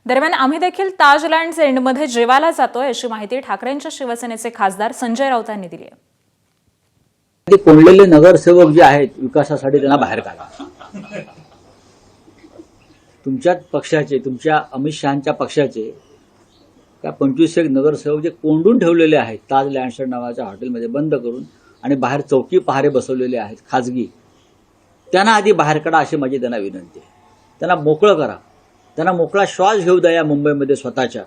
दरम्यान आम्ही देखील ताज लँड्स एंडमध्ये जेवायला जातोय अशी माहिती ठाकरेंच्या शिवसेनेचे खासदार संजय राऊत यांनी दिली आहे. ते कोंडलेले नगरसेवक जे आहेत विकासासाठी त्यांना बाहेर काढा. तुमच्याच पक्षाचे, तुमच्या अमित शहांच्या पक्षाचे त्या 25 एक नगरसेवक जे कोंडून ठेवलेले आहेत ताज लँड्स नावाच्या हॉटेलमध्ये बंद करून आणि बाहेर चौकी पहारे बसवलेले आहेत खाजगी, त्यांना आधी बाहेर काढा अशी माझी त्यांना विनंती आहे. त्यांना मोकळं करा, त्यांना मोकळा श्वास घेऊ द्या या मुंबईमध्ये स्वतःच्या.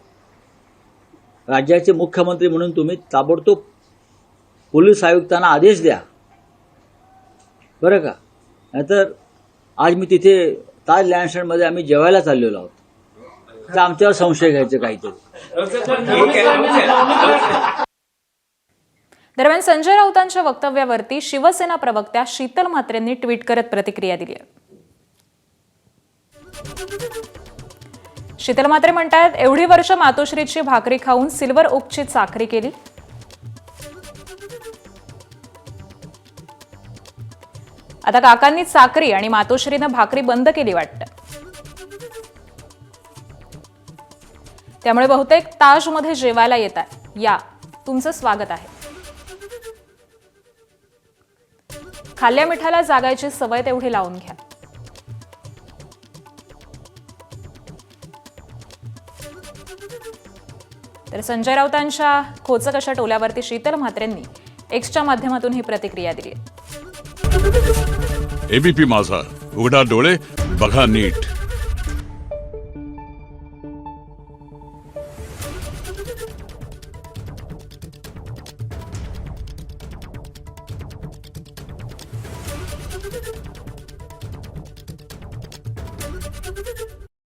राज्याचे मुख्यमंत्री म्हणून तुम्ही ताबडतोब पोलीस आयुक्तांना आदेश द्या बरं का. नाहीतर आज मी तिथे ताज लँडस्टँडमध्ये आम्ही जेवायला चाललेलो आहोत, तर आमच्यावर संशय घ्यायचे काहीतरी. दरम्यान संजय राऊतांच्या वक्तव्यावरती शिवसेना प्रवक्त्या शीतल म्हात्रेंनी ट्विट करत प्रतिक्रिया दिली आहे. शीतल म्हात्रे म्हणतात, एवढी वर्ष मातोश्रीची भाकरी खाऊन सिल्वर ओकची चाकरी केली. आता काकांनी चाकरी आणि मातोश्रीनं भाकरी बंद केली वाटतं. त्यामुळे बहुतेक ताजमध्ये जेवायला येतात. या, तुमचं स्वागत आहे. खाल्ल्या मिठाला जागायची सवय तेवढी लावून घ्या. तर संजय राऊतांच्या खोचक अशा टोल्यावरती शीतल म्हात्रेंनी एक्सच्या माध्यमातून ही प्रतिक्रिया दिली आहे. एबीपी माझा, उघडा डोळे बघा नीट.